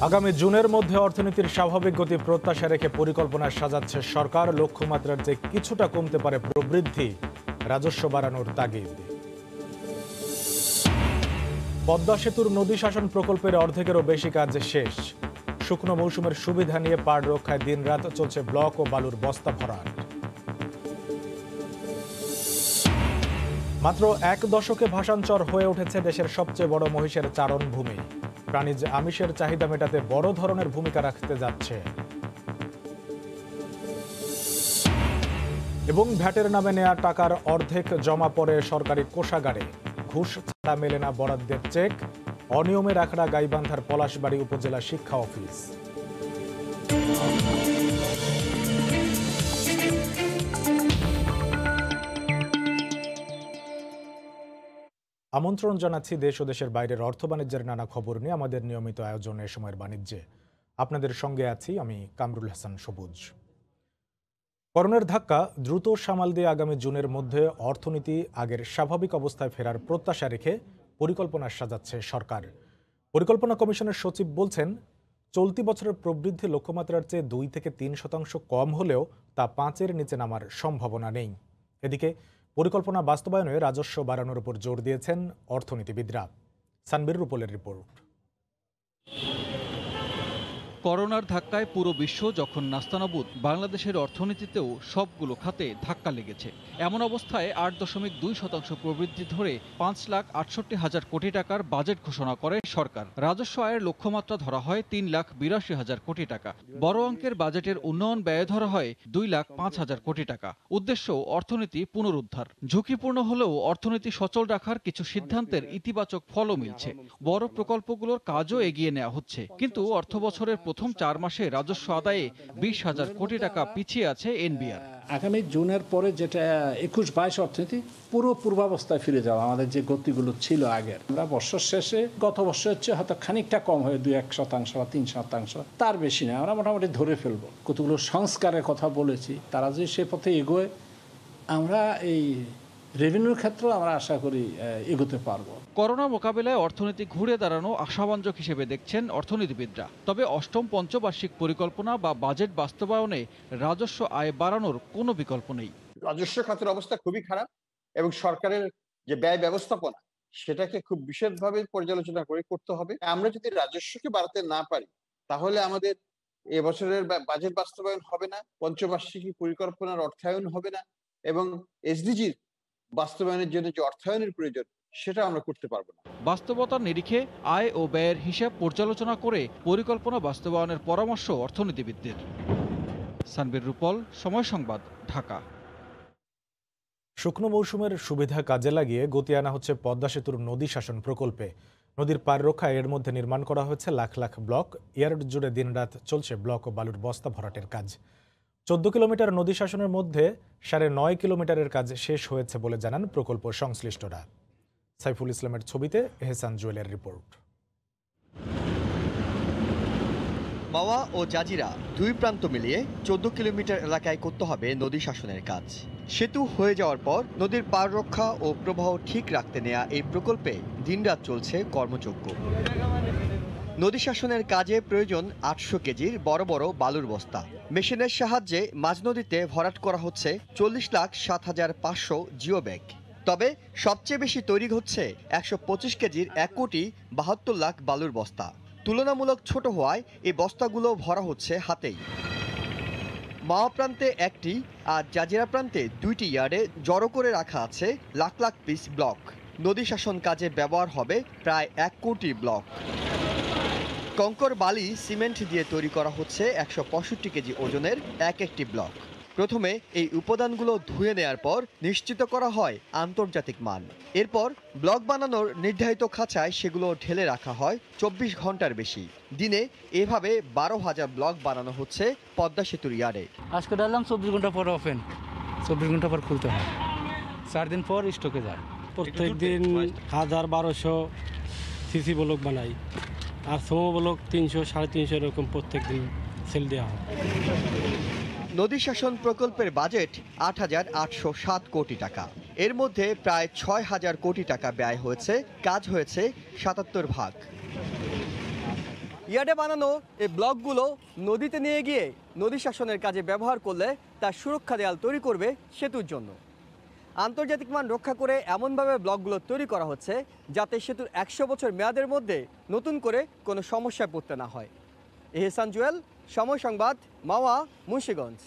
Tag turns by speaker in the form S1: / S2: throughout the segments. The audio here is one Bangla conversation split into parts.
S1: আগামী জুনের মধ্যে অর্থনীতির স্বাভাবিক গতি প্রত্যাশা রেখে পরিকল্পনা সাজাচ্ছে সরকার। লক্ষ্যমাত্রার যে কিছুটা কমতে পারে প্রবৃদ্ধি, রাজস্ব বাড়ানোর তাগিদ। পদ্মা সেতুর নদী শাসন প্রকল্পের অর্ধেকেরও বেশি কাজ শেষ। শুকনো মৌসুমের সুবিধা নিয়ে পাড় রক্ষায় দিনরাত চলছে ব্লক ও বালুর বস্তা ভরাট। মাত্র এক দশকে ভাষাঞ্চর হয়ে উঠেছে দেশের সবচেয়ে বড় মহিষের চারণভূমি। প্রাণীজ আমিষের চাহিদা মেটাতে বড় ধরনের ভূমিকা রাখতে যাচ্ছে। এবং ভ্যাটের নামে নেয়া টাকার অর্ধেক জমা পড়ে সরকারি কোষাগারে। ঘুষ ছাড়া মেলে না বরাদ্দের চেক। অনিয়মের আখড়া গাইবান্ধার পলাশবাড়ী উপজেলা শিক্ষা অফিস। আমন্ত্রণ জানাচ্ছি দেশ ও দেশের বাইরের অর্থ বাণিজ্যের নানা খবর নিয়ে আমাদের নিয়মিত আয়োজন এ সময়ের বাণিজ্যে। আপনাদের সঙ্গে আছি আমি কামরুল হাসান সবুজ। করোনার ধাক্কা দ্রুত সামাল দিয়ে আগামী জুনের মধ্যে অর্থনীতি আগের স্বাভাবিক অবস্থায় ফেরার প্রত্যাশা রেখে পরিকল্পনা সাজাচ্ছে সরকার। পরিকল্পনা কমিশনের সচিব বলছেন, চলতি বছরের প্রবৃদ্ধি লক্ষ্যমাত্রার চেয়ে 2 থেকে 3% কম হলেও তা 5-এর নিচে নামার সম্ভাবনা নেই। এদিকে পরিকল্পনা বাস্তবায়নে রাজস্ব বাড়ানোর উপর জোর দিয়েছেন অর্থনীতিবিদরা। সানবীর রুপলের রিপোর্ট।
S2: করোনার ধাক্কায় পুরো বিশ্ব যখন নাস্তানাবুদ, বাংলাদেশের অর্থনীতিতেও সবগুলো খাতে ধাক্কা লেগেছে। এমন অবস্থায় 8.2% প্রবৃদ্ধি ধরে 5,68,000 কোটি টাকার বাজেট ঘোষণা করে সরকার। রাজস্ব আয়ের লক্ষ্যমাত্রা ধরা হয় 3,82,000 কোটি টাকা। বড় অঙ্কের বাজেটের উন্নয়ন ব্যয় ধরা হয় 2,05,000 কোটি টাকা। উদ্দেশ্য অর্থনীতি পুনরুদ্ধার। ঝুঁকিপূর্ণ হলেও অর্থনীতি সচল রাখার কিছু সিদ্ধান্তের ইতিবাচক ফলও মিলছে। বড় প্রকল্পগুলোর কাজও এগিয়ে নেওয়া হচ্ছে, কিন্তু অর্থবছরের প্রথম 4 মাসে রাজস্ব আদায়ে 20,000 কোটি টাকা পিছিয়ে আছে এনবিআর।
S3: আগামী জুনের পরে যেটা 21-22 অর্থনীতি পুরো পূর্বাবস্থায় ফিরে যাওয়া, আমাদের যে গতিগুলো ছিল আগের। আমরা বছর শেষে গত বছর হচ্ছে হয়তো খানিকটা কম হয়ে 2-1% বা 3%, তার বেশি না। আমরা মোটামুটি ধরে ফেলবো। কতগুলো সংস্কারের কথা বলেছি, তারা যদি সে পথে এগোয়, আমরা এই রেভিনিউর ক্ষেত্রে আমরা আশা করি এগোতে পারবো।
S2: করোনা মোকাবিলায় অর্থনীতি ঘুরে দাঁড়ানো আশাব্যঞ্জক হিসেবে দেখছেন অর্থনীতিবিদরা। তবে অষ্টম পঞ্চবার্ষিক পরিকল্পনা বা বাজেট বাস্তবায়নে রাজস্ব আয় বাড়ানোর কোনো বিকল্প নেই।
S4: রাজস্ব খাতের অবস্থা খুবই খারাপ এবং সরকারের যে ব্যয় ব্যবস্থাপনা সেটাকে খুব বিশদভাবে পর্যালোচনা করে করতে হবে। আমরা যদি রাজস্বকে বাড়াতে না পারি, তাহলে আমাদের এবছরের বাজেট বাস্তবায়ন হবে না, পঞ্চবার্ষিকী পরিকল্পনার অর্থায়ন হবে না এবং এসডিজির বাস্তবায়নের জন্য যে অর্থায়নের প্রয়োজন সেটা আমরা করতে পারবো না।
S2: বাস্তবতার নিরিখে আয় ও ব্যয়ের হিসাব পর্যালোচনা করে পরিকল্পনা বাস্তবায়নের পরামর্শ অর্থনীতিবিদদের। সানবীর রুপল, সময় সংবাদ, ঢাকা।
S1: শুকনো মৌসুমের সুবিধা কাজে লাগিয়ে গতি আনা হচ্ছে পদ্মা সেতুর নদী শাসন প্রকল্পে। নদীর পাড় রক্ষায় এর মধ্যে নির্মাণ করা হয়েছে লাখ লাখ ব্লক। ইয়ার্ড জুড়ে দিনরাত চলছে ব্লক ও বালুর বস্তা ভরাটের কাজ। 14 কিলোমিটার নদী শাসনের মধ্যে 9.5 কিলোমিটারের কাজ শেষ হয়েছে বলে জানান প্রকল্প সংশ্লিষ্টরা। সাইফুল ইসলামের ছবিতে এহসান জুয়েলের রিপোর্ট।
S5: মাওয়া ও জাজিরা দুই প্রান্ত মিলিয়ে 14 কিলোমিটার এলাকায় করতে হবে নদী শাসনের কাজ। সেতু হয়ে যাওয়ার পর নদীর পাড় রক্ষা ও প্রবাহ ঠিক রাখতে নেওয়া এই প্রকল্পে দিনরাত চলছে কর্মযজ্ঞ। নদী শাসনের কাজে প্রয়োজন 800 কেজির বড় বড় বালুর বস্তা। মেশিনের সাহায্যে মাঝ নদীতে ভরাট করা হচ্ছে 40,07,500 জিও ব্যাগ। তবে সবচেয়ে বেশি তৈরি হচ্ছে 125 কেজির 1,72 লাখ বালুর বস্তা। তুলনামূলক ছোট হওয়ায় এই বস্তাগুলো ভরা হচ্ছে হাতেই। মাওয়া প্রান্তে একটি আর জাজিরা প্রান্তে 2টি ইয়ার্ডে জড়ো করে রাখা আছে লাখ লাখ পিস ব্লক। নদী শাসন কাজে ব্যবহার হবে প্রায় 1 কোটি ব্লক। কঙ্কর, বালি, সিমেন্ট দিয়ে তৈরি করা হচ্ছে 165 কেজি ওজনের একটি ব্লক। প্রথমে এই উপাদানগুলো ধুয়ে নেয়ার পর নিশ্চিত করা হয় আন্তর্জাতিক মান। এরপর ব্লক বানানোর নির্ধারিত খাঁচায় সেগুলো ঢেলে রাখা হয় 24 ঘন্টার বেশি। দিনে এভাবে 12,000 ব্লক বানানো হচ্ছে পদ্মা সেতুর ইয়ার্ডে।
S6: আজকে ডাললাম 24 ঘন্টা পর ওপেন, 24 ঘন্টা পর খুলতে হয়, 4 দিন পর স্টকে যায়।
S7: প্রত্যেক দিন 1,000-1,200 সিসি ব্লক বানাই, আর সমো ব্লক 300-350 এরকম প্রত্যেক দিন সেল দেওয়া হয়।
S5: নদী শাসন প্রকল্পের বাজেট 8,807 কোটি টাকা। এর মধ্যে প্রায় 6,000 কোটি টাকা ব্যয় হয়েছে, কাজ হয়েছে 77 ভাগ। ইয়ার্ডে বানানো এই ব্লকগুলো নদীতে নিয়ে গিয়ে নদী শাসনের কাজে ব্যবহার করলে তার সুরক্ষা দেয়াল তৈরি করবে সেতুর জন্য। আন্তর্জাতিক মান রক্ষা করে এমনভাবে ব্লকগুলো তৈরি করা হচ্ছে যাতে সেতুর 100 বছর মেয়াদের মধ্যে নতুন করে কোনো সমস্যায় পড়তে না হয়। এহসান জুয়েল, সময় সংবাদ, মাওয়া, মুন্সিগঞ্জ।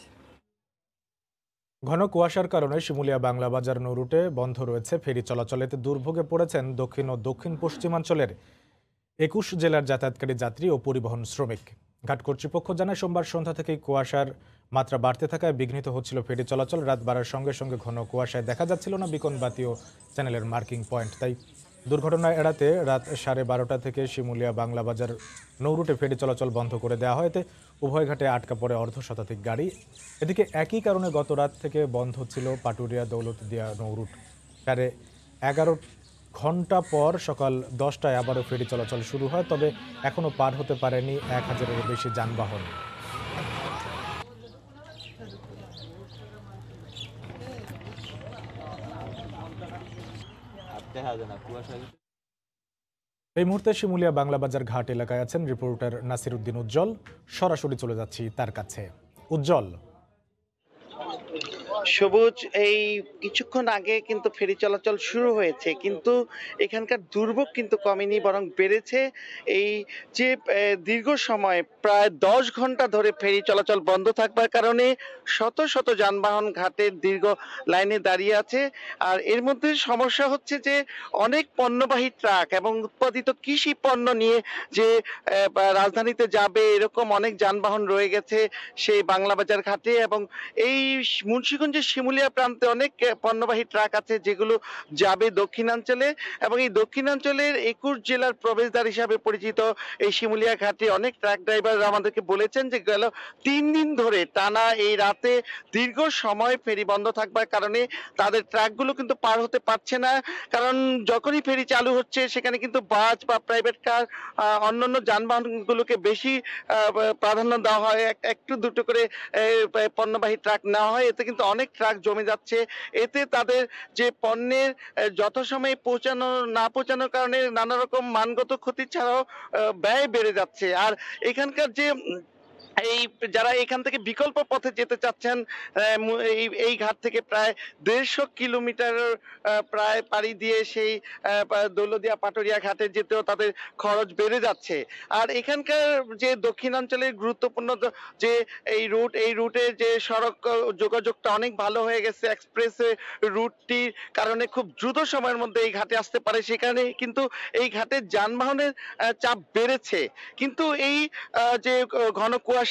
S1: ঘন কুয়াশার কারণে শিমুলিয়া বাংলা বাজার নৌরুটে বন্ধ রয়েছে ফেরি চলাচল। এতে দুর্ভোগে পড়েছেন দক্ষিণ ও দক্ষিণ পশ্চিমাঞ্চলের 21 জেলার যাতায়াতকারী যাত্রী ও পরিবহন শ্রমিক। ঘাট কর্তৃপক্ষ জানায় সোমবার সন্ধ্যা থেকেই কুয়াশার মাত্রা বাড়তে থাকায় বিঘ্নিত হচ্ছিল ফেরি চলাচল। রাত বাড়ার সঙ্গে সঙ্গে ঘন কুয়াশায় দেখা যাচ্ছিল না বিকন বাতি ও চ্যানেলের মার্কিং পয়েন্ট। তাই দুর্ঘটনা এড়াতে রাত 12:30 থেকে শিমুলিয়া বাংলা বাজার নৌরুটে ফেরি চলাচল বন্ধ করে দেওয়া হয়। এতে উভয় ঘাটে আটকা পড়ে অর্ধশতাধিক গাড়ি। এদিকে একই কারণে গত রাত থেকে বন্ধ ছিল পাটুরিয়া দৌলতদিয়া নৌরুট। 11.5 ঘন্টা পর সকাল 10টায় আবারও ফেরি চলাচল শুরু হয়, তবে এখনও পার হতে পারেনি 1000-এরও বেশি যানবাহন। এই মুহূর্তে শিমুলিয়া বাংলা বাজার ঘাট এলাকায় আছেন রিপোর্টার নাসিরউদ্দিন উজ্জ্বল। সরাসরি চলে যাচ্ছি তার কাছে। উজ্জ্বল,
S8: সবুজ, এই কিছুক্ষণ আগে কিন্তু ফেরি চলাচল শুরু হয়েছে, কিন্তু এখানকার দুর্ভোগ কিন্তু কমেনি, বরং বেড়েছে। এই যে দীর্ঘ সময় প্রায় 10 ঘন্টা ধরে ফেরি চলাচল বন্ধ থাকবার কারণে শত শত যানবাহন ঘাটের দীর্ঘ লাইনে দাঁড়িয়ে আছে। আর এর মধ্যে সমস্যা হচ্ছে যে অনেক পণ্যবাহী ট্রাক এবং উৎপাদিত কৃষি পণ্য নিয়ে যে রাজধানীতে যাবে এরকম অনেক যানবাহন রয়ে গেছে সেই বাংলাবাজার ঘাটে। এবং এই মুন্সিগঞ্জের শিমুলিয়া প্রান্তে অনেক পণ্যবাহী ট্রাক আছে যেগুলো যাবে দক্ষিণাঞ্চলে, এবং এই দক্ষিণাঞ্চলের 21 জেলার প্রবেশদ্বার হিসাবে পরিচিত এই শিমুলিয়া ঘাটে অনেক ট্রাক ড্রাইভার আমাদেরকে বলেছেন যে গেল 3 দিন ধরে টানা এই রাতে দীর্ঘ সময় ফেরি বন্ধ থাকবার কারণে তাদের ট্রাকগুলো কিন্তু পার হতে পারছে না। কারণ যখনই ফেরি চালু হচ্ছে সেখানে কিন্তু বাস বা প্রাইভেট কার অন্যান্য যানবাহনগুলোকে বেশি প্রাধান্য দেওয়া হয়, একটু দুটো করে পণ্যবাহী ট্রাক নেওয়া হয়। এতে কিন্তু অনেক ট্রাক জমে যাচ্ছে। এতে তাদের যে পণ্যের যথাসময়ে না পৌঁছানোর কারণে নানা রকম মানগত ক্ষতি ছাড়াও ব্যয় বেড়ে যাচ্ছে। আর এখানকার যে এই যারা এখান থেকে বিকল্প পথে যেতে চাচ্ছেন, এই ঘাট থেকে প্রায় 150 কিলোমিটার প্রায় পাড়ি দিয়ে সেই দৌলতদিয়া পাটুরিয়া ঘাটে যেতেও তাদের খরচ বেড়ে যাচ্ছে। আর এখানকার যে দক্ষিণাঞ্চলের গুরুত্বপূর্ণ যে এই রুটে যে সড়ক যোগাযোগটা অনেক ভালো হয়ে গেছে, এক্সপ্রেস রুটটির কারণে খুব দ্রুত সময়ের মধ্যে এই ঘাটে আসতে পারে। সেখানে কিন্তু এই ঘাটে যানবাহনের চাপ বেড়েছে, কিন্তু এই যে ঘন কুয়াশায়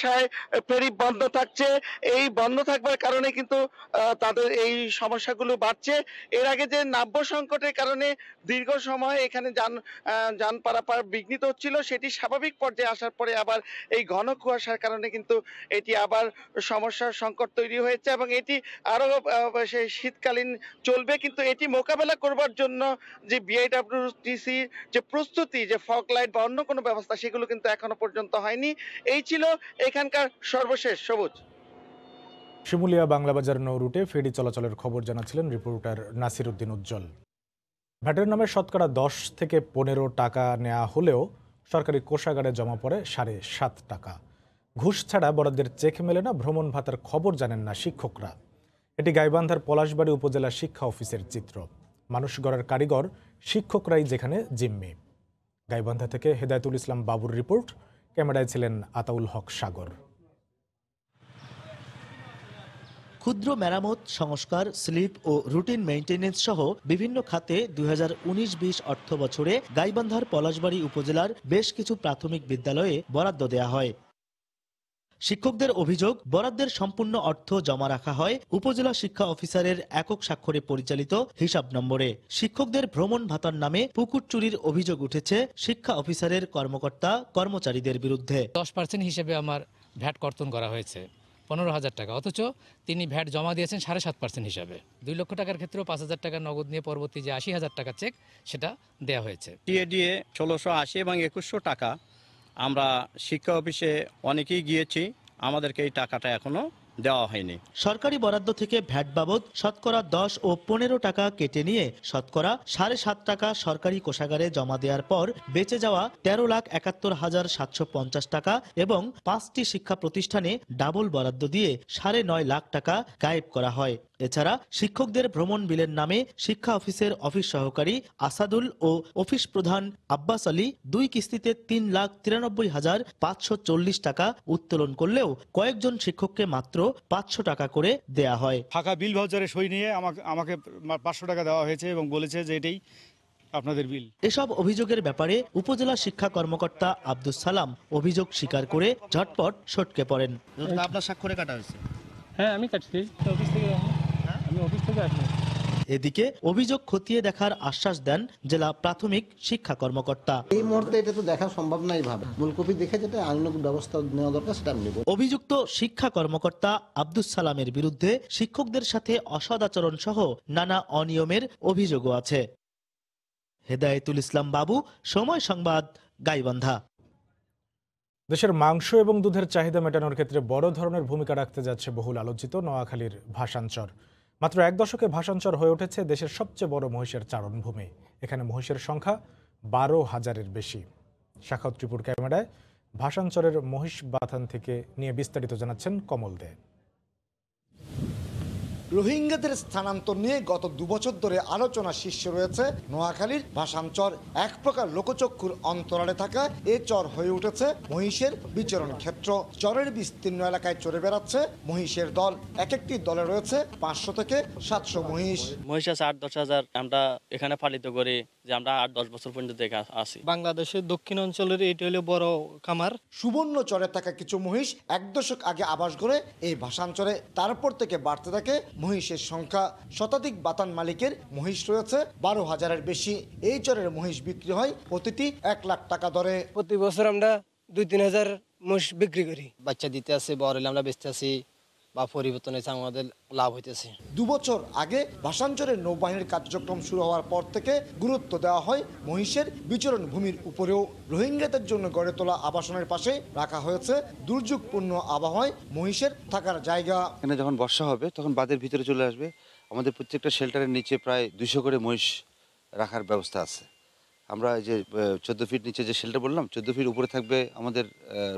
S8: ফেরি বন্ধ থাকছে, এই বন্ধ থাকবার কারণে কিন্তু তাদের এই সমস্যাগুলো বাড়ছে। এর আগে যে নাব্য সংকটের কারণে দীর্ঘ সময় এখানে যান পারাপার বিঘ্নিত হচ্ছিল, সেটি স্বাভাবিক পর্যায়ে আসার পরে আবার এই ঘন কুয়াশার কারণে কিন্তু এটি আবার সমস্যার সংকট তৈরি হয়েছে, এবং এটি আরো সেই শীতকালীন চলবে। কিন্তু এটি মোকাবেলা করবার জন্য যে বিআইডব্লিউটিসি যে প্রস্তুতি, যে ফগ লাইট বা অন্য কোনো ব্যবস্থা, সেগুলো কিন্তু এখনো পর্যন্ত হয়নি। এই ছিল এখানকার সর্বশেষ। সবুজ।
S1: শিমুলিয়া বাংলা বাজার নৌরুটে ফেরি চলাচলের খবর জানাচ্ছিলেন রিপোর্টার নাসিরউদ্দিন উজ্জ্বল। ভ্যাটের নামে শতকরা 10 থেকে 15 টাকা নেওয়া হলেও সরকারি কোষাগারে জমা পড়ে 7.5 টাকা। ঘুষ ছাড়া বরাদ্দের চেক মেলে না, ভ্রমণ ভাতার খবর জানেন না শিক্ষকরা। এটি গাইবান্ধার পলাশবাড়ী উপজেলা শিক্ষা অফিসের চিত্র। মানুষ গড়ার কারিগর শিক্ষকরাই যেখানে জিম্মি। গাইবান্ধা থেকে হেদায়েতুল ইসলাম বাবুর রিপোর্ট, ক্যামেরায় ছিলেন আতাউল হক সাগর।
S9: ক্ষুদ্র মেরামত, সংস্কার, স্লিপ ও রুটিন মেইনটেনেন্স সহ বিভিন্ন খাতে 2019-20 অর্থ বছরে গাইবান্ধার পলাশবাড়ী উপজেলার বেশ কিছু প্রাথমিক বিদ্যালয়ে বরাদ্দ দেয়া হয়। শিক্ষকদের অভিযোগ, বরাদ্দের সম্পূর্ণ অর্থ জমা রাখা হয় উপজেলা শিক্ষা অফিসারের একক স্বাক্ষরে পরিচালিত হিসাব নম্বরে। শিক্ষকদের ভ্রমণ ভাতার নামে পুকুর চুরির অভিযোগ উঠেছে শিক্ষা অফিসারের কর্মকর্তা কর্মচারীদের বিরুদ্ধে।
S6: 10% হিসেবে আমার ভ্যাট কর্তন করা হয়েছে 15,000 টাকা, অথচ তিনি ভ্যাট জমা দিয়েছেন 7.5% হিসাবে। 2 লক্ষ টাকার ক্ষেত্রেও 5,000 টাকা নগদ নিয়ে পরবর্তী যে 80,000 টাকা চেক, সেটা দেয়া হয়েছে।
S10: টিএডিএ 1680 এবং 2100 টাকা আমরা শিক্ষা অফিসে অনেকেই গিয়েছি, আমাদেরকে এই টাকাটা এখনো দেওয়া হয়নি।
S9: সরকারি বরাদ্দ থেকে ভ্যাট বাবদ শতকরা 10 ও 15 টাকা কেটে নিয়ে শতকরা 7.5 টাকা সরকারি কোষাগারে জমা দেওয়ার পর বেঁচে যাওয়া 13,71,750 টাকা এবং 5টি শিক্ষা প্রতিষ্ঠানে ডাবল বরাদ্দ দিয়ে 9.5 লাখ টাকা গায়েব করা হয়। এছাড়া শিক্ষকদের ভ্রমণ বিলের নামে শিক্ষা অফিসের অফিস সহকারী আসাদুল ও অফিস প্রধান আব্বাস আলী 2 কিস্তিতে 3,93,540 টাকা উত্তোলন করলেও কয়েকজন শিক্ষককে মাত্র 500 টাকা করে দেয়া হয়।
S11: ফাঁকা বিল ভাউচারে সই নিয়ে আমাকে 500 টাকা দেওয়া হয়েছে এবং বলেছে যে এটাই আপনাদের বিল।
S9: এসব অভিযোগের ব্যাপারে উপজেলা শিক্ষা কর্মকর্তা আব্দুস সালাম অভিযোগ স্বীকার করে ঝটপট সটকে পড়েন।
S5: আপনার স্বাক্ষরে কাটা হয়েছে?
S7: হ্যাঁ, আমি কাটছি অফিস থেকে, আমি অফিস থেকে আসলাম।
S9: এদিকে অভিযোগ খতিয়ে দেখার আশ্বাস দেন জেলা প্রাথমিক শিক্ষা কর্মকর্তা।
S12: এই মুহূর্তে এটা তো দেখা সম্ভব নাই ভাবে, মূল কপি দেখে যেটা আইনানুগ ব্যবস্থা নেওয়া দরকার সেটা আমি নেব।
S9: অভিযুক্ত শিক্ষা কর্মকর্তা আব্দুস সালামের বিরুদ্ধে শিক্ষকদের সাথে অসদাচরণ সহ নানা অনিয়মের অভিযোগও আছে। হেদায়েতুল ইসলাম বাবু, সময় সংবাদ, গাইবান্ধা।
S1: দেশের মাংস এবং দুধের চাহিদা মেটানোর ক্ষেত্রে বড় ধরনের ভূমিকা রাখতে যাচ্ছে বহুল আলোচিত নোয়াখালীর ভাসানচর। মাত্র 1 দশকে ভাসানচর হয়ে উঠেছে দেশের সবচেয়ে বড় মহিষের চারণভূমি। এখানে মহিষের সংখ্যা 12,000-এর বেশি। শাখাউত ত্রিপুর ক্যামেরায় ভাসানচরের মহিষ বাথান থেকে নিয়ে বিস্তারিত জানাচ্ছেন কমল দে।
S13: রোহিঙ্গাদের স্থানান্তর নিয়ে গত 2 বছর ধরে আলোচনা শীর্ষে রয়েছে নোয়াখালীর ভাসানচর। এক প্রকার লোকচক্ষুর অন্তরালে থাকা এ চর হয়ে উঠেছে মহিষের বিচরণ ক্ষেত্র। চরের বিস্তীর্ণ এলাকায় চড়ে বেড়াচ্ছে মহিষের দল। এক একটি দলে রয়েছে 500 থেকে 700 মহিষ।
S10: মহিষ আছে 8-10 হাজার। আমরা এখানে পালিত করি যে আমরা 8-10 বছর পর্যন্ত আছি।
S7: বাংলাদেশের দক্ষিণ অঞ্চলের এটা হলো বড় খামার।
S13: সুবর্ণ চরে থাকা কিছু মহিষ 1 দশক আগে আবাস গড়ে এই ভাসানচরে। তারপর থেকে বাড়তে থাকে মহিষের সংখ্যা। শতাধিক বাতান মালিকের মহিষ রয়েছে 12,000-এর বেশি। এই চরের মহিষ বিক্রি হয় প্রতিটি 1 লাখ টাকা দরে।
S7: প্রতি বছর আমরা 2-3 হাজার মহিষ বিক্রি করি।
S10: বাচ্চা দিতে আছে, বড় হলে আমরা বেচতে আছি বা পরিবর্তন হয়েছে, আমাদের লাভ হইতেছে।
S13: 2 বছর আগে ভাসানচরের নৌবাহিনীর কার্যক্রম শুরু হওয়ার পর থেকে গুরুত্ব দেওয়া হয় মহিষের বিচরণ ভূমির উপরেও। রোহিঙ্গাদের জন্য গড়ে তোলা আবাসনের পাশে রাখা হয়েছে দুর্যোগপূর্ণ আবহাওয়ায় মহিষের থাকার জায়গা।
S14: এখানে যখন বর্ষা হবে তখন বাঁধের ভিতরে চলে আসবে। আমাদের প্রত্যেকটা শেল্টারের নিচে প্রায় 200 করে মহিষ রাখার ব্যবস্থা আছে। আমরা যে 14 ফিট নিচে যে শেল্টার বললাম, 14 ফিট উপরে থাকবে আমাদের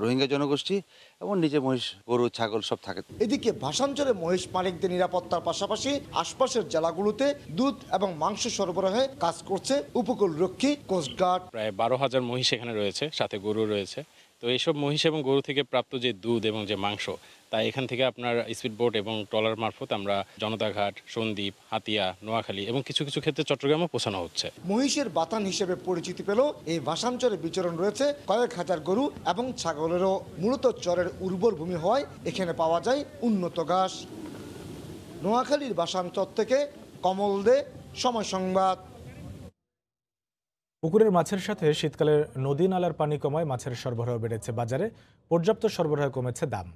S14: রোহিঙ্গা জনগোষ্ঠী এবং নিচে মহিষ, গরু, ছাগল সব থাকে।
S13: এদিকে ভাসানচরে মহিষ মালিকদের নিরাপত্তার পাশাপাশি আশপাশের জেলাগুলোতে দুধ এবং মাংস সরবরাহে কাজ করছে উপকূলরক্ষী কোস্টগার্ড।
S15: প্রায় 12,000 মহিষ এখানে রয়েছে, সাথে গরু রয়েছে। তো এইসব মহিষ এবং গরু থেকে প্রাপ্ত যে দুধ এবং যে মাংস, তাই এখান থেকে আপনার স্পিডবোট এবং ট্রলার মারফত আমরা জনতাঘাট, সন্দ্বীপ, হাতিয়া, নোয়াখালী এবং কিছু কিছু ক্ষেত্রে চট্টগ্রামে পৌঁছানো হচ্ছে।
S13: মহিষের বাতান হিসেবে পরিচিতি পেল এই ভাসানচরে বিচরণ রয়েছে কয়েক হাজার গরু এবং ছাগলেরও। মূলত চরের উর্বর ভূমি হওয়ায় এখানে পাওয়া যায় উন্নত ঘাস। নোয়াখালীর ভাসানচর থেকে কমল দে, সময় সংবাদ।
S1: পুকুরের মাছের সাথে শীতকালে নদী নালার পানি কমায় মাছের সরবরাহ বেড়েছে বাজারে। পর্যাপ্ত সরবরাহ কমেছে দাম।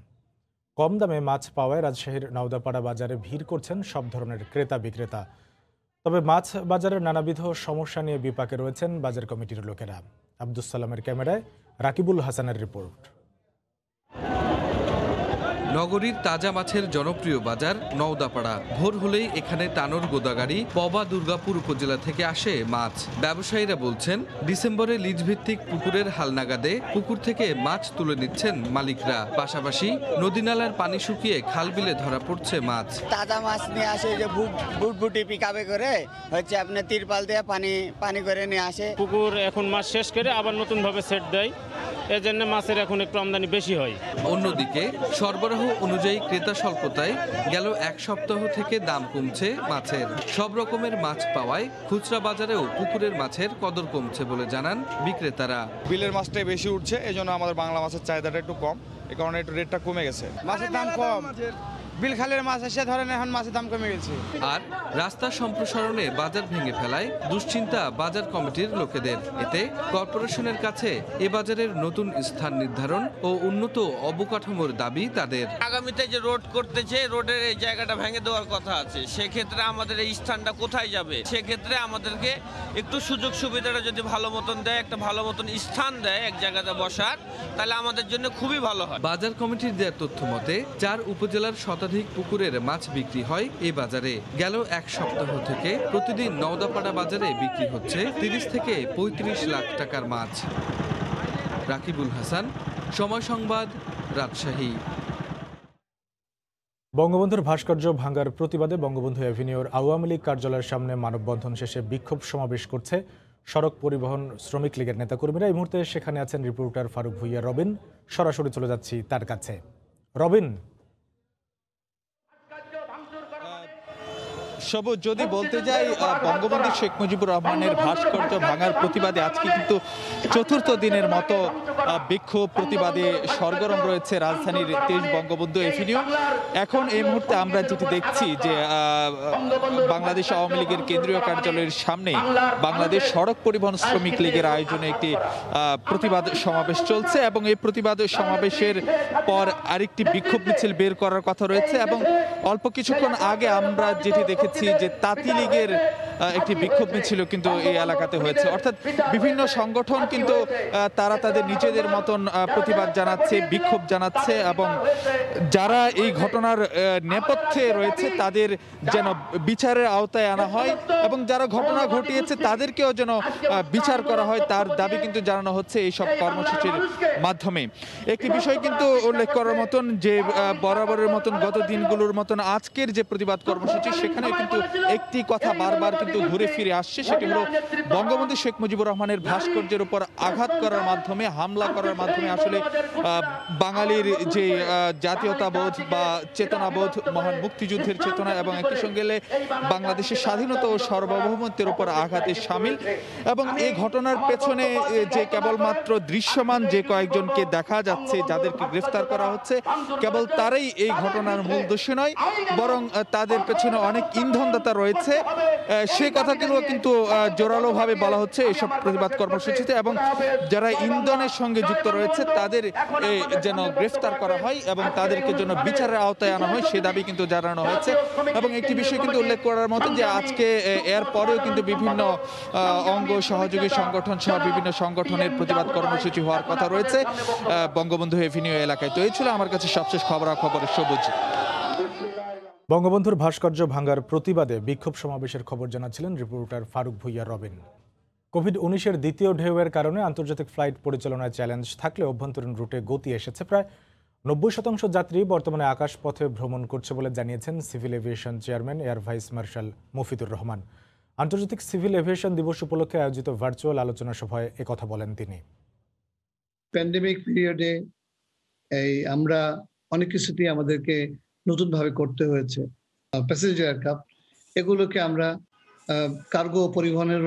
S1: কম দামে মাছ পাওয়ায় রাজশাহীর নওদাপাড়া বাজারে ভিড় করছেন সব ধরনের ক্রেতা বিক্রেতা। তবে মাছ বাজারের নানাবিধ সমস্যা নিয়ে বিপাকে রয়েছেন বাজার কমিটির লোকেরা। আব্দুস সালামের ক্যামেরায় রাকিবুল হাসানের রিপোর্ট।
S16: নগরীর তাজা মাছের জনপ্রিয় বাজার নওদাপাড়া। ভোর হলেই এখানে টানোর গোদাগাড়ি পবা দুর্গাপুর উপজেলা থেকে আসে মাছ। ব্যবসায়ীরা বলছেন ডিসেম্বরে লিজভিত্তিক পুকুরের হালনাগাদে পুকুর থেকে মাছ তুলে নিচ্ছেন মালিকরা। পাশাপাশি নদী নালার পানি শুকিয়ে খাল বিলে ধরা পড়ছে মাছ।
S17: তাজা মাছ নিয়ে আসে যে বুটবুটি পিকাবে করে হচ্ছে আপনার তিরপাল দিয়ে পানি করে নিয়ে আসে।
S7: পুকুর এখন মাছ শেষ করে আবার নতুন ভাবে সেট দেয়, এজন্য মাছের এখন একটু আমদানি বেশি হয়।
S16: অন্যদিকে সরবরাহ অনুযায়ী ক্রেতা স্বল্পতায় গেল 1 সপ্তাহ থেকে দাম কমছে মাছের। সব রকমের মাছ পাওয়ায় খুচরা বাজারেও পুকুরের মাছের কদর কমছে বলে জানান বিক্রেতারা।
S11: বিলের মাছটাই বেশি উঠছে, এই জন্য আমাদের বাংলা মাছের চাহিদাটা একটু কম, এই কারণে একটু রেটটা কমে গেছে। মাছের দাম কম,
S18: বিলখালের মাছ এসে ধরেন এখন মাছের দাম কমে গেছে।
S16: আর রাস্তা সম্প্রসারণে বাজার ভেঙে ফেলায় দুশ্চিন্তা বাজার কমিটির লোকেদের। এতে কর্পোরেশনের কাছে এ বাজারের নতুন স্থান নির্ধারণ ও উন্নত অবকাঠামোর দাবি তাদের।
S19: আগামীতে যে রোড করতেছে, রোডের এই জায়গাটা ভেঙে দেওয়ার কথা আছে, সেক্ষেত্রে আমাদের এই স্থানটা কোথায় যাবে? সেক্ষেত্রে আমাদেরকে একটু সুযোগ সুবিধাটা যদি ভালো মতন দেয়, একটা ভালো মতন স্থান দেয় এক জায়গাতে বসার, তাহলে আমাদের জন্য খুবই ভালো হয়।
S16: বাজার কমিটির দেওয়া তথ্য মতে 4 উপজেলার শতাধিক পুকুরের মাছ বিক্রি হয় এই বাজারে। গেল এক সপ্তাহ থেকে প্রতিদিন নওদাপাড়া বাজারে বিক্রি হচ্ছে 30 থেকে 35 লাখ টাকার মাছ। রাকিবুল হাসান, সময় সংবাদ, রাজশাহী।
S1: বঙ্গবন্ধুর ভাস্কর্য ভাঙার প্রতিবাদে বঙ্গবন্ধু অ্যাভিনিউর আওয়ামী লীগ কার্যালয়ের সামনে মানববন্ধন শেষে বিক্ষোভ সমাবেশ করছে সড়ক পরিবহন শ্রমিক লীগের নেতাকর্মীরা। এই মুহূর্তে সেখানে আছেন রিপোর্টার ফারুক ভুইয়া রবিন। সরাসরি চলে যাচ্ছি তার কাছে। রবিন,
S20: সবুজ, যদি বলতে যাই বঙ্গবন্ধু শেখ মুজিবুর রহমানের ভাস্কর্য ভাঙার প্রতিবাদে আজকে কিন্তু চতুর্থ দিনের মতো বিক্ষোভ প্রতিবাদে সরগরম রয়েছে রাজধানীর 23 বঙ্গবন্ধু এভিনিউ। এখন এই মুহূর্তে আমরা যেটি দেখছি যে বাংলাদেশ আওয়ামী লীগের কেন্দ্রীয় কার্যালয়ের সামনে বাংলাদেশ সড়ক পরিবহন শ্রমিক লীগের আয়োজনে একটি প্রতিবাদ সমাবেশ চলছে এবং এই প্রতিবাদ সমাবেশের পর আরেকটি বিক্ষোভ মিছিল বের করার কথা রয়েছে। এবং অল্প কিছুক্ষণ আগে আমরা যেটি দেখেছি যে তাঁতি লীগের একটি বিক্ষোভ মিছিল কিন্তু এই এলাকাতে হয়েছে। অর্থাৎ বিভিন্ন সংগঠন কিন্তু তারা তাদের নিজেদের মতন প্রতিবাদ জানাচ্ছে, বিক্ষোভ জানাচ্ছে এবং যারা এই ঘটনার নেপথ্যে রয়েছে তাদের যেন বিচারের আওতায় আনা হয় এবং যারা ঘটনা ঘটিয়েছে তাদেরকেও যেন বিচার করা হয় তার দাবি কিন্তু জানানো হচ্ছে এইসব কর্মসূচির মাধ্যমে। একটি বিষয় কিন্তু উল্লেখ করার মতন যে বরাবরের মতন গত দিনগুলোর মতন আজকের যে প্রতিবাদ কর্মসূচি সেখানেও কিন্তু একটি কথা বারবার কিন্তু ঘুরে ফিরে আসছে, সেটি হলো বঙ্গবন্ধু শেখ মুজিবুর রহমানের ভাস্কর্যের উপর আঘাত করার মাধ্যমে, হামলা করার মাধ্যমে আসলে বাঙালির যে জাতীয়তাবোধ বা চেতনাবোধ, মহান মুক্তিযুদ্ধের চেতনা এবং একই সঙ্গে বাংলাদেশের স্বাধীনতা ও সার্বভৌমত্বের উপর আঘাতের শামিল। এবং এই ঘটনার পেছনে যে কেবলমাত্র দৃশ্যমান যে কয়েকজনকে দেখা যাচ্ছে, যাদেরকে গ্রেফতার করা হচ্ছে, কেবল তারাই এই ঘটনার মূল দোষী নয়, বরং তাদের পেছনে অনেক ইন্ধনদাতা রয়েছে। সেই কথাগুলো কিন্তু জোরালোভাবে বলা হচ্ছে এইসব প্রতিবাদ কর্মসূচিতে এবং যারা ইন্ধনের সঙ্গে যুক্ত রয়েছে তাদের যেন গ্রেফতার করা হয় এবং তাদেরকে যেন বিচারের আওতায় আনা হয় সে দাবি কিন্তু জানানো হয়েছে। এবং একটি বিষয় কিন্তু উল্লেখ করার মতো যে আজকে এর পরেও কিন্তু বিভিন্ন অঙ্গ সহযোগী সংগঠন সহ বিভিন্ন সংগঠনের প্রতিবাদ কর্মসূচি হওয়ার কথা রয়েছে বঙ্গবন্ধু এভিনিউ এলাকায়। তো এই ছিল আমার কাছে সবশেষ খবরাখবর। সবুজ।
S1: বঙ্গবন্ধুর ভাস্কর্য ভাঙার প্রতিবাদে বিক্ষোভ সমাবেশের খবর জানাচ্ছিলেন রিপোর্টার ফারুক ভুইয়া রবিন। কোভিড-19-এর দ্বিতীয় ঢেউয়ের কারণে আন্তর্জাতিক ফ্লাইট পরিচালনায় চ্যালেঞ্জ থাকলে অভ্যন্তরীণ রুটে গতি এসেছে। প্রায় 90% যাত্রী বর্তমানে আকাশপথে ভ্রমণ করছে বলে জানিয়েছেন civil aviation chairman air vice marshal Mofidur Rahman. আন্তর্জাতিক সিভিল এভিয়েশন দিবস উপলক্ষে আয়োজিত ভার্চুয়াল আলোচনা সভায় একথা বলেন তিনি।
S21: প্যান্ডেমিক পিরিয়ডে আমরা অনেক কিছুতেই আমাদেরকে নতুনভাবে করতে হয়েছে। প্যাসেঞ্জার এয়ারক্রাফট এগুলোকে আমরা কার্গো পরিবহনের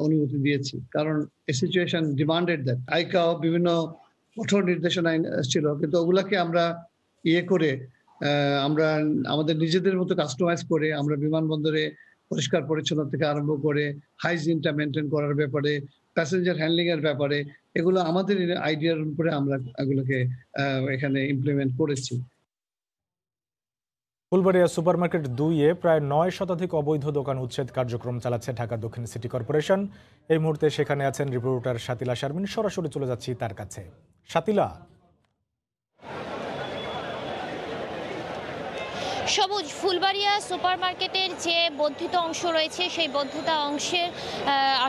S21: অনুমতি দিয়েছি, কারণ এই সিচুয়েশন ডিমান্ডেড দ্যাট। আইকাও বিভিন্ন কঠোর নির্দেশনা ছিল, কিন্তু ওগুলাকে আমরা করে আমরা আমাদের নিজেদের মতো কাস্টমাইজ করে আমরা বিমানবন্দরে পরিষ্কার পরিচ্ছন্ন থেকে আরম্ভ করে হাইজিনটা মেনটেন করার ব্যাপারে, প্যাসেঞ্জার হ্যান্ডলিং এর ব্যাপারে, এগুলো আমাদের আইডিয়ার উপরে আমরা এগুলোকে এখানে ইমপ্লিমেন্ট করেছি।
S1: ফুলবাড়িয়া সুপারমার্কেট 2-এ প্রায় 9 শতাধিক অবৈধ দোকান উচ্ছেদ কার্যক্রম চালাচ্ছে ঢাকা দক্ষিণ সিটি কর্পোরেশন। এই মুহূর্তে সেখানে আছেন রিপোর্টার শাতিলা শারমিন। সরাসরি চলে যাচ্ছি তার কাছে। শাতিলা।
S22: সবুজ, ফুলবাড়িয়া সুপারমার্কেটের যে বর্ধিত অংশ রয়েছে সেই বর্ধিত অংশের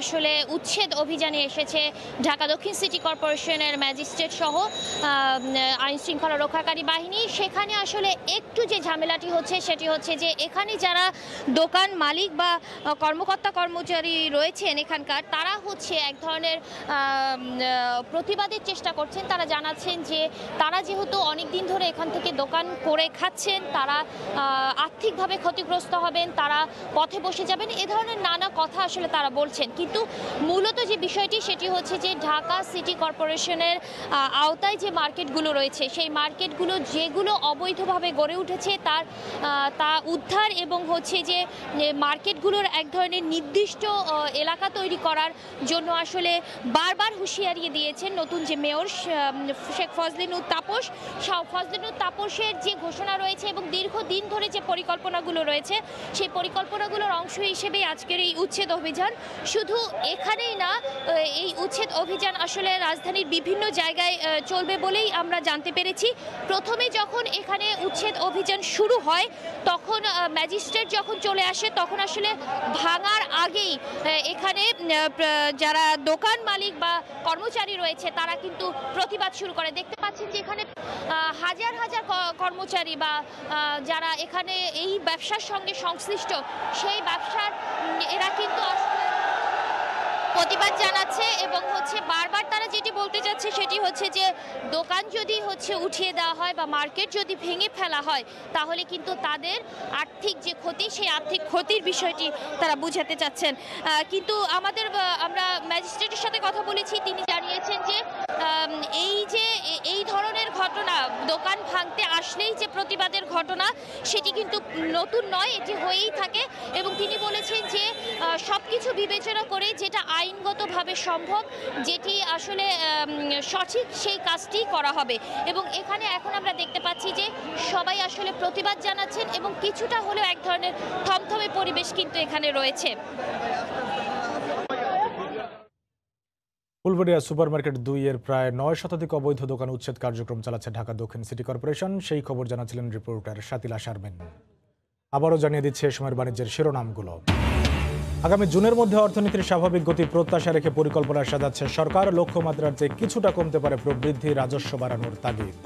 S22: আসলে উচ্ছেদ অভিযানে এসেছে ঢাকা দক্ষিণ সিটি কর্পোরেশনের ম্যাজিস্ট্রেট সহ আইন শৃঙ্খলা রক্ষাকারী বাহিনী। সেখানে আসলে একটু যে ঝামেলাটি হচ্ছে সেটি হচ্ছে যে এখানে যারা দোকান মালিক বা কর্মকর্তা কর্মচারী রয়েছেন এখানকার, তারা হচ্ছে এক ধরনের প্রতিবাদের চেষ্টা করছেন। তারা জানাচ্ছেন যে তারা যেহেতু অনেক দিন ধরে এখান থেকে দোকান করে খাচ্ছেন, তারা আর্থিকভাবে ক্ষতিগ্রস্ত হবেন, তারা পথে বসে যাবেন, এ ধরনের নানা কথা আসলে তারা বলছেন। কিন্তু মূলত যে বিষয়টি সেটি হচ্ছে যে ঢাকা সিটি কর্পোরেশনের আওতায় যে মার্কেটগুলো রয়েছে সেই মার্কেটগুলো যেগুলো অবৈধভাবে গড়ে উঠেছে তা উদ্ধার এবং হচ্ছে যে মার্কেটগুলোর এক ধরনের নির্দিষ্ট এলাকা তৈরি করার জন্য আসলে বারবার হুঁশিয়ারি দিয়েছেন নতুন যে মেয়র শেখ ফজলিনুর তাপস। ফজলিনুর তাপসের যে ঘোষণা রয়েছে এবং দীর্ঘদিন ধরে যে পরিকল্পনাগুলো রয়েছে সেই পরিকল্পনাগুলোর অংশ হিসেবে আজকের এই উচ্ছেদ অভিযান। শুধু এখানেই না, এই উচ্ছেদ অভিযান আসলে রাজধানীর বিভিন্ন জায়গায় চলবে বলেই আমরা জানতে পেরেছি। প্রথমে যখন এখানে উচ্ছেদ অভিযান শুরু হয় তখন ম্যাজিস্ট্রেট যখন চলে আসে তখন আসলে ভাঙার আগেই এখানে যারা দোকান মালিক বা কর্মচারী রয়েছে তারা কিন্তু প্রতিবাদ শুরু করে। দেখতে পাচ্ছেন যে এখানে হাজার হাজার কর্মচারী বা যারা এখানে এই ব্যবসার সঙ্গে সংশ্লিষ্ট সেই ব্যবসার এরা কিন্তু প্রতিবাদ জানাচ্ছে এবং হচ্ছে বারবার তারা যেটি বলতে চাচ্ছে সেটি হচ্ছে যে দোকান যদি উঠিয়ে দেওয়া হয় বা মার্কেট যদি ভেঙে ফেলা হয় তাহলে কিন্তু তাদের আর্থিক যে ক্ষতি সেই আর্থিক ক্ষতির বিষয়টি তারা বুঝাতে চাচ্ছেন। কিন্তু আমরা ম্যাজিস্ট্রেটের সাথে কথা বলেছি, তিনি জানিয়েছেন যে এই ধরনের ঘটনা দোকান ভাঙতে আসলেই যে প্রতিবাদের ঘটনা সেটি কিন্তু নতুন নয়, এটি হয়েই থাকে এবং তিনি বলেছেন যে সবকিছু বিবেচনা করে যেটা আইনগতভাবে সম্ভব, যেটি আসলে সঠিক সেই কাজটি করা হবে। এবং এখানে এখন আমরা দেখতে পাচ্ছি যে সবাই আসলে প্রতিবাদ জানাচ্ছেন এবং কিছুটা হলেও এক ধরনের থমথমে পরিবেশ কিন্তু এখানে রয়েছে।
S1: ফুলবাড়িয়া সুপারমার্কেট 2-এর প্রায় 9 শতাধিক অবৈধ দোকান উচ্ছেদ কার্যক্রম চালাচ্ছে ঢাকা দক্ষিণ সিটি কর্পোরেশন। সেই খবর জানাচ্ছিলেন রিপোর্টার শাতিলা শারমিন। আবারও জানিয়ে দিচ্ছে এ সময়ের বাণিজ্যের শিরোনামগুলো। আগামী জুনের মধ্যে অর্থনীতির স্বাভাবিক গতি প্রত্যাশা রেখে পরিকল্পনা সাজাচ্ছে সরকার। লক্ষ্যমাত্রার চেয়ে কিছুটা কমতে পারে প্রবৃদ্ধি, রাজস্ব বাড়ানোর তাগিদ।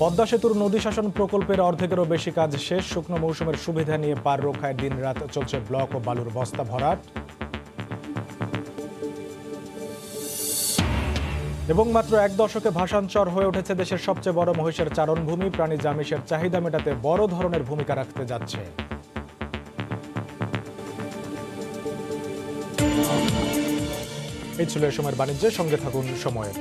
S1: পদ্মা সেতুর নদী শাসন প্রকল্পের অর্ধেকেরও বেশি কাজ শেষ। শুকনো মৌসুমের সুবিধা নিয়ে পার রক্ষায় দিনরাত চলছে ব্লক ও বালুর বস্তা ভরাট। এবং মাত্র 1 দশকে ভাষাঞ্চর হয়ে উঠেছে দেশের সবচেয়ে বড় মহিষের চারণভূমি। প্রাণী আমিষের চাহিদা মেটাতে বড় ধরনের ভূমিকা রাখতে যাচ্ছে। এই ছিল এ সময়ের বাণিজ্যের সঙ্গে থাকুন সময়ের।